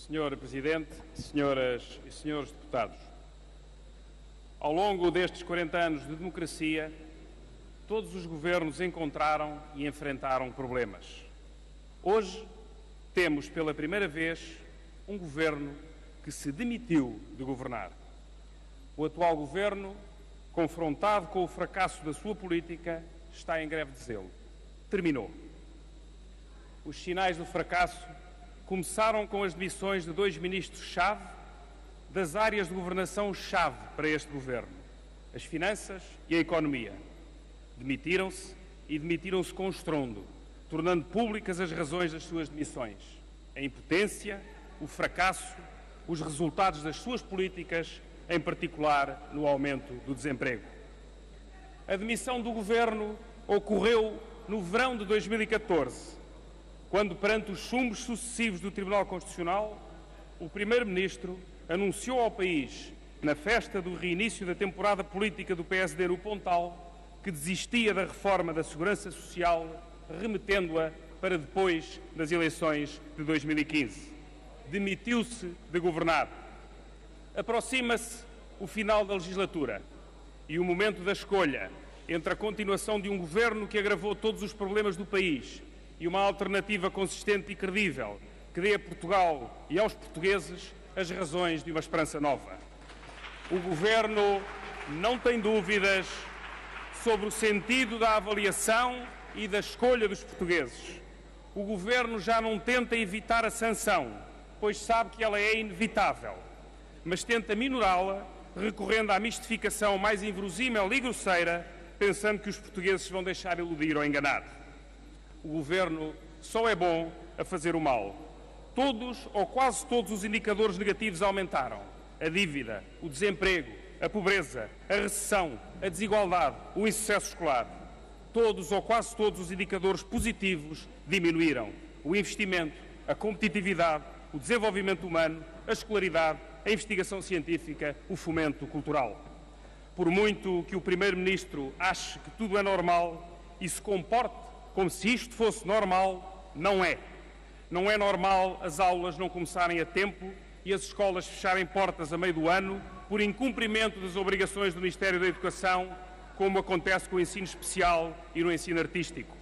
Senhor Presidente, senhoras e senhores deputados, ao longo destes 40 anos de democracia, todos os governos encontraram e enfrentaram problemas. Hoje, temos pela primeira vez um governo que se demitiu de governar. O atual governo, confrontado com o fracasso da sua política, está em greve de zelo. Terminou. Os sinais do fracasso começaram com as demissões de dois ministros-chave das áreas de governação-chave para este governo, as finanças e a economia. Demitiram-se e demitiram-se com estrondo, tornando públicas as razões das suas demissões: a impotência, o fracasso, os resultados das suas políticas, em particular no aumento do desemprego. A demissão do governo ocorreu no verão de 2014, quando, perante os chumbos sucessivos do Tribunal Constitucional, o Primeiro-Ministro anunciou ao país, na festa do reinício da temporada política do PSD no Pontal, que desistia da reforma da Segurança Social, remetendo-a para depois das eleições de 2015. Demitiu-se de governar. Aproxima-se o final da legislatura e o momento da escolha entre a continuação de um governo que agravou todos os problemas do país e uma alternativa consistente e credível que dê a Portugal e aos portugueses as razões de uma esperança nova. O governo não tem dúvidas sobre o sentido da avaliação e da escolha dos portugueses. O governo já não tenta evitar a sanção, pois sabe que ela é inevitável, mas tenta minorá-la, recorrendo à mistificação mais inverosímil e grosseira, pensando que os portugueses vão deixar iludir ou enganar. O governo só é bom a fazer o mal. Todos ou quase todos os indicadores negativos aumentaram: a dívida, o desemprego, a pobreza, a recessão, a desigualdade, o insucesso escolar. Todos ou quase todos os indicadores positivos diminuíram: o investimento, a competitividade, o desenvolvimento humano, a escolaridade, a investigação científica, o fomento cultural. Por muito que o Primeiro-Ministro ache que tudo é normal e se comporte como se isto fosse normal, não é. Não é normal as aulas não começarem a tempo e as escolas fecharem portas a meio do ano por incumprimento das obrigações do Ministério da Educação, como acontece com o ensino especial e no ensino artístico.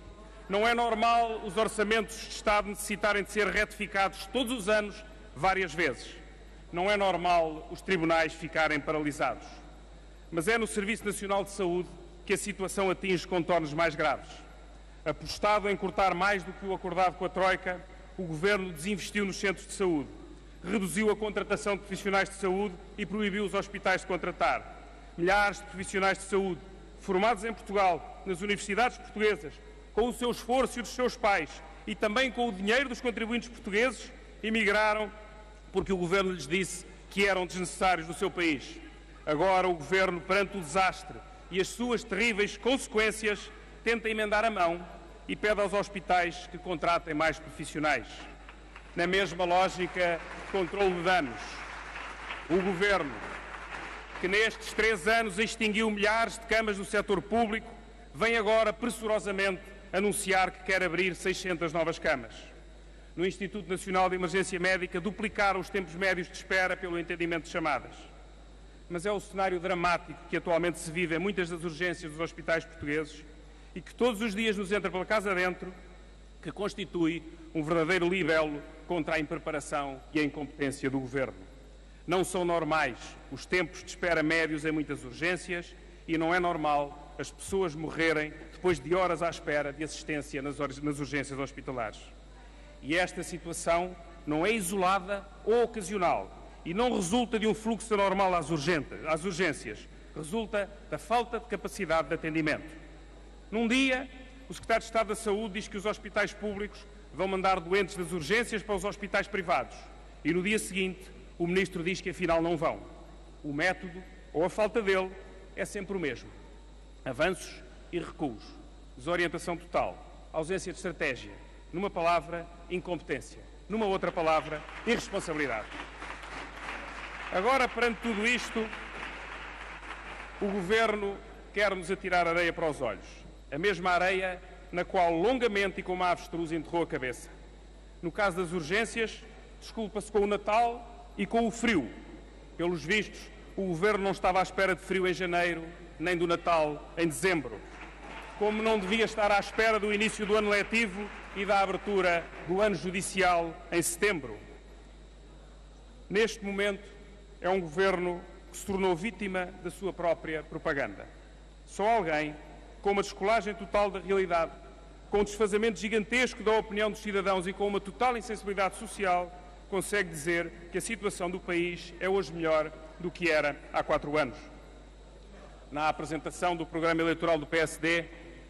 Não é normal os orçamentos de Estado necessitarem de ser retificados todos os anos, várias vezes. Não é normal os tribunais ficarem paralisados. Mas é no Serviço Nacional de Saúde que a situação atinge contornos mais graves. Apostado em cortar mais do que o acordado com a Troika, o Governo desinvestiu nos centros de saúde, reduziu a contratação de profissionais de saúde e proibiu os hospitais de contratar. Milhares de profissionais de saúde, formados em Portugal, nas universidades portuguesas, com o seu esforço e dos seus pais e também com o dinheiro dos contribuintes portugueses, emigraram porque o Governo lhes disse que eram desnecessários no seu país. Agora o Governo, perante o desastre e as suas terríveis consequências, tenta emendar a mão e pede aos hospitais que contratem mais profissionais. Na mesma lógica de controle de danos, o Governo, que nestes 3 anos extinguiu milhares de camas do setor público, vem agora pressurosamente anunciar que quer abrir 600 novas camas. No Instituto Nacional de Emergência Médica, duplicaram os tempos médios de espera pelo entendimento de chamadas. Mas é o cenário dramático que atualmente se vive em muitas das urgências dos hospitais portugueses e que todos os dias nos entra pela casa dentro, que constitui um verdadeiro libelo contra a impreparação e a incompetência do Governo. Não são normais os tempos de espera médios em muitas urgências e não é normal as pessoas morrerem depois de horas à espera de assistência nas urgências hospitalares. E esta situação não é isolada ou ocasional e não resulta de um fluxo anormal às urgências, resulta da falta de capacidade de atendimento. Num dia, o Secretário de Estado da Saúde diz que os hospitais públicos vão mandar doentes das urgências para os hospitais privados e no dia seguinte o Ministro diz que afinal não vão. O método, ou a falta dele, é sempre o mesmo: avanços e recuos, desorientação total, ausência de estratégia, numa palavra, incompetência, numa outra palavra, irresponsabilidade. Agora, perante tudo isto, o Governo quer-nos atirar areia para os olhos. A mesma areia na qual longamente e como a avestruz enterrou a cabeça. No caso das urgências, desculpa-se com o Natal e com o frio. Pelos vistos, o Governo não estava à espera de frio em janeiro, nem do Natal em dezembro. Como não devia estar à espera do início do ano letivo e da abertura do ano judicial em setembro. Neste momento, é um Governo que se tornou vítima da sua própria propaganda. Só alguém com uma descolagem total da realidade, com um desfazamento gigantesco da opinião dos cidadãos e com uma total insensibilidade social, consegue dizer que a situação do país é hoje melhor do que era há 4 anos. Na apresentação do programa eleitoral do PSD,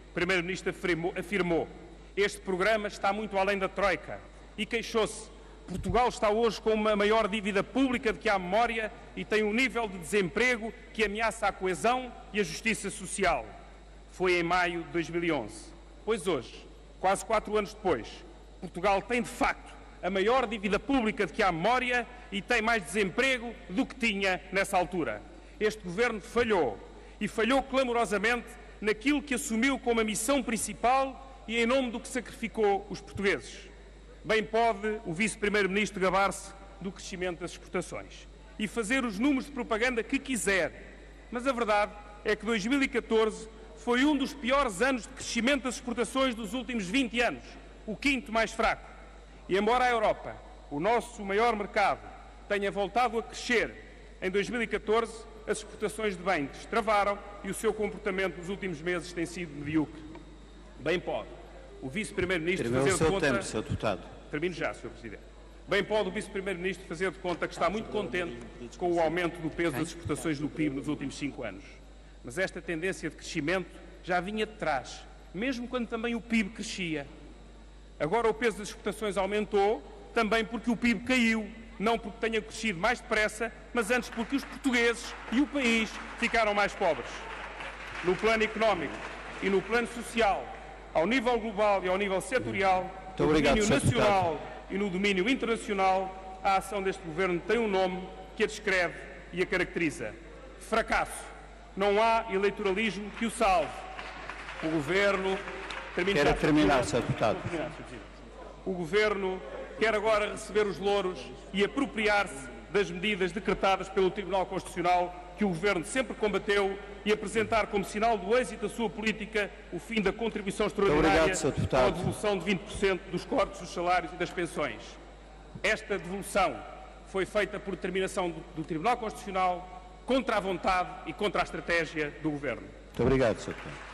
o Primeiro-Ministro afirmou: este programa está muito além da Troika, e queixou-se: Portugal está hoje com uma maior dívida pública de que há memória e tem um nível de desemprego que ameaça a coesão e a justiça social. Foi em maio de 2011. Pois hoje, quase 4 anos depois, Portugal tem de facto a maior dívida pública de que há memória e tem mais desemprego do que tinha nessa altura. Este Governo falhou, e falhou clamorosamente naquilo que assumiu como a missão principal e em nome do que sacrificou os portugueses. Bem pode o Vice-Primeiro-Ministro gabar-se do crescimento das exportações e fazer os números de propaganda que quiser, mas a verdade é que 2014 foi um dos piores anos de crescimento das exportações dos últimos 20 anos, o 5º mais fraco. E embora a Europa, o nosso maior mercado, tenha voltado a crescer em 2014, as exportações de bens travaram e o seu comportamento nos últimos meses tem sido medíocre. Bem pode o Vice-Primeiro-Ministro fazer de conta... Sr. Deputado. Termino já, Sr. Presidente. Bem pode o Vice-Primeiro-Ministro fazer de conta que está muito contente com o aumento do peso das exportações do PIB nos últimos 5 anos. Mas esta tendência de crescimento já vinha de trás, mesmo quando também o PIB crescia. Agora o peso das exportações aumentou, também porque o PIB caiu, não porque tenha crescido mais depressa, mas antes porque os portugueses e o país ficaram mais pobres. No plano económico e no plano social, ao nível global e ao nível setorial, no domínio nacional e no domínio internacional, a ação deste Governo tem um nome que a descreve e a caracteriza: fracasso. Não há eleitoralismo que o salve. O Governo... Quero terminar, Sr. Deputado. O Governo quer agora receber os louros e apropriar-se das medidas decretadas pelo Tribunal Constitucional, que o Governo sempre combateu, e apresentar como sinal do êxito da sua política o fim da contribuição extraordinária ou a devolução de 20% dos cortes dos salários e das pensões. Esta devolução foi feita por determinação do Tribunal Constitucional, contra a vontade e contra a estratégia do Governo. Muito obrigado, Sr. Deputado.